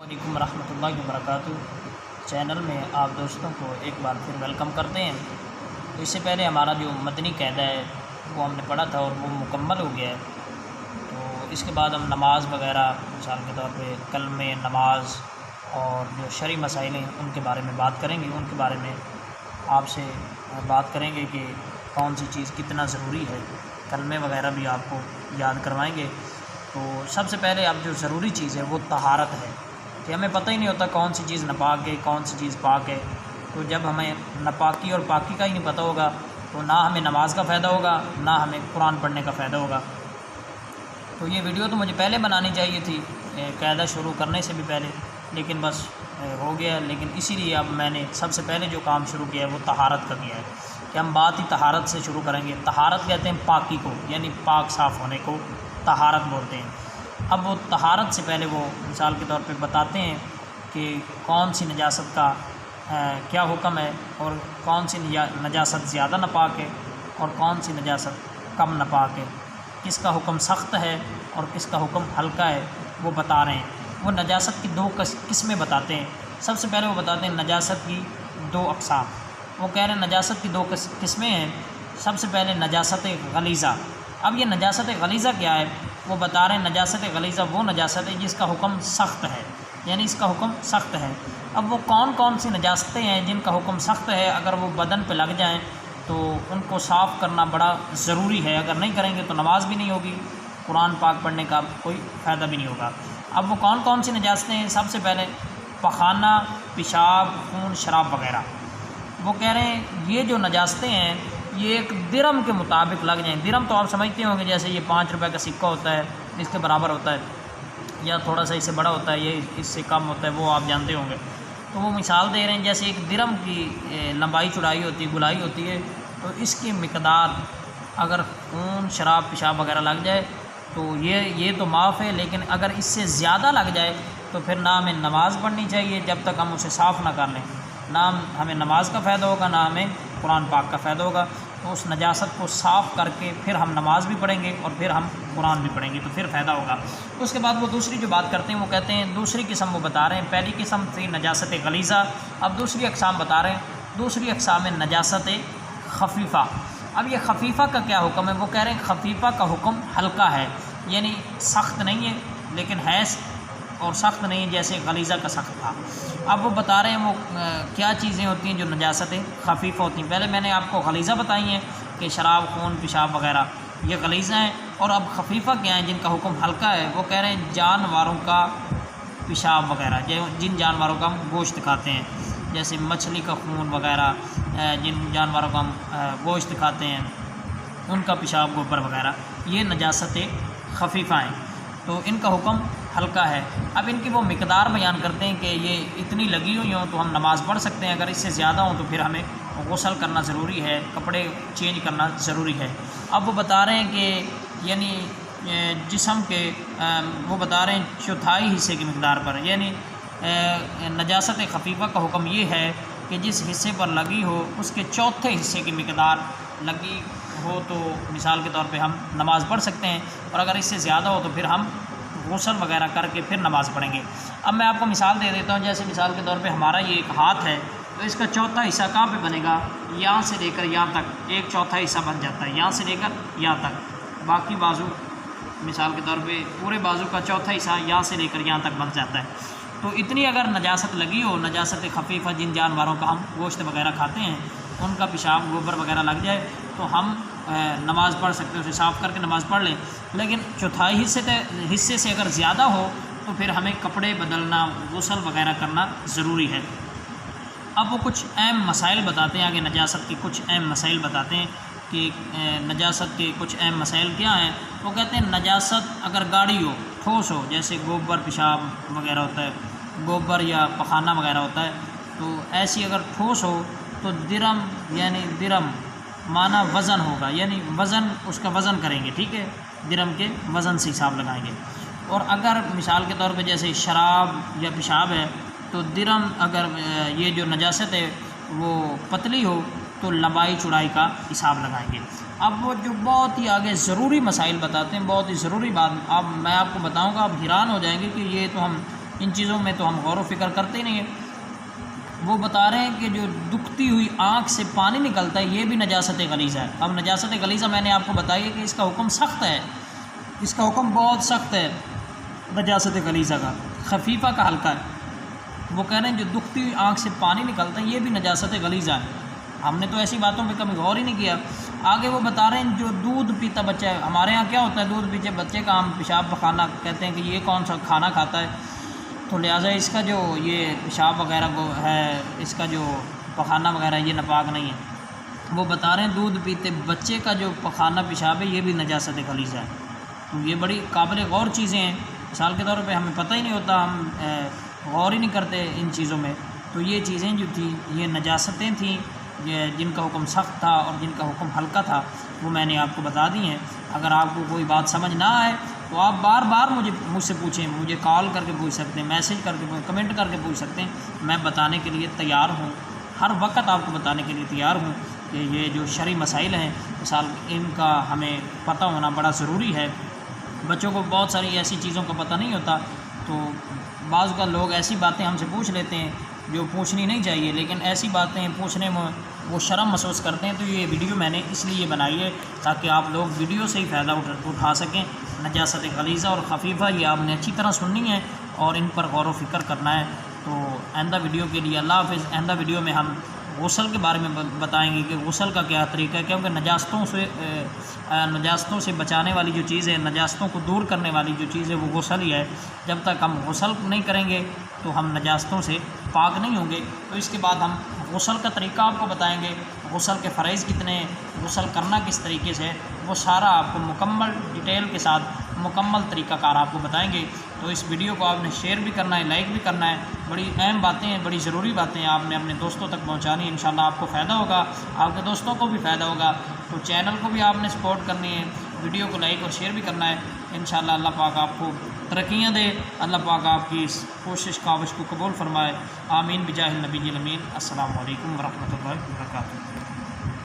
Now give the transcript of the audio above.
वालेकुम रहमतुल्लाहि व बरकातुहू। चैनल में आप दोस्तों को एक बार फिर वेलकम करते हैं। तो इससे पहले हमारा जो मदनी कायदा है वो हमने पढ़ा था और वो मुकम्मल हो गया है। तो इसके बाद हम नमाज वगैरह मिसाल के तौर पे कलमे नमाज और जो शरई मसाइल हैं उनके बारे में बात करेंगे। उनके बारे में आपसे बात करेंगे कि कौन सी चीज़ कितना ज़रूरी है। कलमे वगैरह भी आपको याद करवाएंगे। तो सबसे पहले अब जो ज़रूरी चीज़ है वो तहारत है कि हमें पता ही नहीं होता कौन सी चीज़ नापाक है कौन सी चीज़ पाक है। तो जब हमें नापाकी और पाकी का ही नहीं पता होगा तो ना हमें नमाज का फ़ायदा होगा ना हमें कुरान पढ़ने का फ़ायदा होगा। तो ये वीडियो तो मुझे पहले बनानी चाहिए थी कायदा शुरू करने से भी पहले, लेकिन बस हो गया। लेकिन इसीलिए अब मैंने सबसे पहले जो काम शुरू किया है वो तहारत का किया है कि हम बात ही तहारत से शुरू करेंगे। तहारत कहते हैं पाकी को, यानी पाक साफ़ होने को तहारत बोलते हैं। अब वो तहारत से पहले वो मिसाल के तौर पे बताते हैं कि कौन सी नजासत का क्या हुक्म है और कौन सी नजासत ज़्यादा नापाक है और कौन सी नजासत कम नापाक है, किसका हुक्म सख्त है और किसका हुक्म हल्का है वो बता रहे हैं। वो नजासत की दो किस्में बताते हैं। सबसे पहले वो बताते हैं नजासत की दो अक़साम। वो कह रहे हैं नजासत की दो किस्में हैं। सबसे पहले नजासत गलीज़ा। अब ये नजासत गलीज़ा क्या है वो बता रहे हैं। नजासत गलीज़ा वो नजासत है जिसका हुक्म सख्त है, यानी इसका हुक्म सख्त है। अब वो कौन कौन सी नजासतें हैं जिनका हुक्म सख्त है, अगर वो बदन पे लग जाएं तो उनको साफ़ करना बड़ा ज़रूरी है। अगर नहीं करेंगे तो नमाज भी नहीं होगी, कुरान पाक पढ़ने का कोई फ़ायदा भी नहीं होगा। अब वो कौन कौन सी नजासतें हैं? सबसे पहले पखाना, पेशाब, खून, शराब वगैरह। वो कह रहे हैं ये जो नजासतें हैं ये एक दिरम के मुताबिक लग जाएँ। दिरम तो आप समझते होंगे, जैसे ये 5 रुपए का सिक्का होता है इसके बराबर होता है, या थोड़ा सा इससे बड़ा होता है, ये इससे कम होता है, वो आप जानते होंगे। तो वो मिसाल दे रहे हैं जैसे एक दिरम की लंबाई चौड़ाई होती है, गुलाई होती है, तो इसकी मिकदार अगर खून, शराब, पेशाब वगैरह लग जाए तो ये तो माफ़ है। लेकिन अगर इससे ज़्यादा लग जाए तो फिर ना हमें नमाज़ पढ़नी चाहिए जब तक हम उसे साफ़ ना कर लें। ना हमें नमाज का फ़ायदा होगा ना हमें कुरान पाक का फ़ायदा होगा। तो उस नजासत को साफ़ करके फिर हम नमाज भी पढ़ेंगे और फिर हम कुरान भी पढ़ेंगे तो फिर फ़ायदा होगा। उसके बाद वो दूसरी जो बात करते हैं वो कहते हैं दूसरी किस्म वो बता रहे हैं। पहली किस्म थी नजासत गलीज़ा, अब दूसरी अक़साम बता रहे हैं। दूसरी अक़साम है नजासत खफ़ीफ़ा। अब ये खफ़ीफ़ा का क्या हुक्म है? वो कह रहे हैं खफ़ीफ़ा का हुक्म हल्का है, यानी सख्त नहीं है लेकिन है और सख्त नहीं जैसे गलीज़ा का सख्त था। अब वो बता रहे हैं वो क्या चीज़ें होती हैं जो नजासतें खफ़ीफ़ा होती हैं। पहले मैंने आपको गलीज़ा बताई हैं कि शराब, खून, पेशाब वगैरह ये गलीज़ा हैं, और अब खफ़ीफ़ा क्या है जिनका हुक्म हल्का है? वो कह रहे हैं जानवरों का पेशाब वगैरह, जिन जानवरों का हम गोश्त खाते हैं, जैसे मछली का खून वगैरह, जिन जानवरों का हम गोश्त खाते हैं उनका पेशाब, गोबर वगैरह, ये नजासतें खफ़ीफ़ा हैं, तो इनका हुक्म हल्का है। अब इनकी वो मिकदार बयान करते हैं कि ये इतनी लगी हुई हों तो हम नमाज़ पढ़ सकते हैं, अगर इससे ज़्यादा हो तो फिर हमें गुस्ल करना ज़रूरी है, कपड़े चेंज करना ज़रूरी है। अब वो बता रहे हैं कि यानी जिस्म के वो बता रहे हैं चौथाई हिस्से की मिकदार पर, यानी नजासत खफ़ीफ़ा का हुक्म ये है कि जिस हिस्से पर लगी हो उसके चौथे हिस्से की मिकदार लगी हो तो मिसाल के तौर पे हम नमाज़ पढ़ सकते हैं, और अगर इससे ज़्यादा हो तो फिर हम गुस्ल वगैरह करके फिर नमाज़ पढ़ेंगे। अब मैं आपको मिसाल दे देता हूँ। जैसे मिसाल के तौर पे हमारा ये एक हाथ है तो इसका चौथा हिस्सा कहाँ पे बनेगा? यहाँ से लेकर यहाँ तक एक चौथा हिस्सा बन जाता है, यहाँ से लेकर यहाँ तक। बाकी बाजू मिसाल के तौर पे पूरे बाजू का चौथा हिस्सा यहाँ से लेकर यहाँ तक बन जाता है। तो इतनी अगर नजासत लगी हो, नजासत खफ़ीफ़ा, जिन जानवरों का हम गोश्त वगैरह खाते हैं उनका पेशाब, गोबर वगैरह लग जाए तो हम नमाज़ पढ़ सकते हैं, उसे साफ़ करके नमाज़ पढ़ लें। लेकिन चौथाई हिस्से से अगर ज़्यादा हो तो फिर हमें कपड़े बदलना, गुस्ल वगैरह करना ज़रूरी है। अब वो कुछ अहम मसाइल बताते हैं आगे, नजासत के कुछ अहम मसाइल बताते हैं कि नजासत के कुछ अहम मसाइल क्या हैं। वो कहते हैं नजासत अगर गाढ़ी हो, ठोस हो, जैसे गोबर, पेशाब वगैरह होता है, गोबर या पखाना वगैरह होता है, तो ऐसी अगर ठोस हो तो दिरम, यानी दिरम माना वज़न होगा, यानी वज़न, उसका वज़न करेंगे, ठीक है, दिरम के वज़न से हिसाब लगाएंगे। और अगर मिसाल के तौर पे जैसे शराब या पेशाब है तो दिरम, अगर ये जो नजासत है वो पतली हो तो लंबाई चौड़ाई का हिसाब लगाएंगे। अब वो जो बहुत ही आगे ज़रूरी मसाइल बताते हैं, बहुत ही ज़रूरी बात, अब मैं आपको बताऊंगा, आप हैरान हो जाएंगे कि ये तो हम इन चीज़ों में तो हम गौर व फिक्र करते ही नहीं हैं। वो बता रहे हैं कि जो दुखती हुई आँख से पानी निकलता है ये भी नजासत गलीज़ा है। अब नजासत गलीज़ा मैंने आपको बताई है कि इसका हुक्म सख्त है, इसका हुक्म बहुत सख्त है नजासत गलीज़ा का, खफीफ़ा का हल्का है। वो कह रहे हैं जो दुखती हुई आँख से पानी निकलता है ये भी नजासत गलीज़ा है। हमने तो ऐसी बातों पे कभी गौर ही नहीं किया। आगे वो बता रहे हैं जो दूध पीता बच्चा है, हमारे यहाँ क्या होता है दूध पीते बच्चे का हम पेशाब पखाना कहते हैं कि ये कौन सा खाना खाता है, तो लिहाजा इसका जो ये पेशाब वगैरह को है, इसका जो पखाना वगैरह ये नापाक नहीं है। वो बता रहे हैं दूध पीते बच्चे का जो पखाना पेशाब है ये भी नजासत गलीज़ा है। तो ये बड़ी काबिल गौर चीज़ें हैं। मिसाल के तौर पे हमें पता ही नहीं होता, हम गौर ही नहीं करते इन चीज़ों में। तो ये चीज़ें जो थी ये नजासतें थीं जिनका हुक्म सख्त था और जिनका हुक्म हल्का था, वो मैंने आपको बता दी हैं। अगर आपको कोई बात समझ ना आए तो आप बार बार मुझसे पूछें, मुझे कॉल करके पूछ सकते हैं, मैसेज करके कमेंट करके पूछ सकते हैं। मैं बताने के लिए तैयार हूँ, हर वक्त आपको बताने के लिए तैयार हूँ कि ये जो शरई मसाइल हैं मिसाल इनका हमें पता होना बड़ा ज़रूरी है। बच्चों को बहुत सारी ऐसी चीज़ों का पता नहीं होता, तो बाज़ का लोग ऐसी बातें हमसे पूछ लेते हैं जो पूछनी नहीं चाहिए, लेकिन ऐसी बातें पूछने में वो शर्म महसूस करते हैं। तो ये वीडियो मैंने इसलिए बनाई है ताकि आप लोग वीडियो से ही फ़ायदा उठा सकें। नजासत गलीज़ा और खफीफ़ा ये आपने अच्छी तरह सुननी है और इन पर गौर व फिक्र करना है। तो आइंदा वीडियो के लिए अल्लाह हाफ़िज़। आइंदा वीडियो में हम गुस्ल के बारे में बताएंगे कि गुस्ल का क्या तरीका है, क्योंकि नजास्तों से बचाने वाली जो चीज़ है, नजास्तों को दूर करने वाली जो चीज़ है वो गुस्ल ही है। जब तक हम गुस्ल नहीं करेंगे तो हम नजास्तों से पाक नहीं होंगे। तो इसके बाद हम गुस्ल का तरीका आपको बताएंगे, गुस्ल के फ़राइज़ कितने हैं, गुस्ल करना किस तरीके से, वो सारा आपको मुकम्मल डिटेल के साथ मुकम्मल तरीक़ाकार आपको बताएंगे। तो इस वीडियो को आपने शेयर भी करना है, लाइक भी करना है। बड़ी अहम बातें हैं, बड़ी ज़रूरी बातें हैं, आपने अपने दोस्तों तक पहुंचानी है। इंशाल्लाह आपको फ़ायदा होगा, आपके दोस्तों को भी फ़ायदा होगा। तो चैनल को भी आपने सपोर्ट करनी है, वीडियो को लाइक और शेयर भी करना है। इंशाल्लाह अल्लाह पाक आपको तरक्कियाँ दे, अल्लाह पाक आपकी इस कोशिश काविश को कबूल फरमाए। आमीन बिजाहिल नबी अमीन। अस्सलामु अलैकुम वरहमतुल्लाहि वबरकातुहू।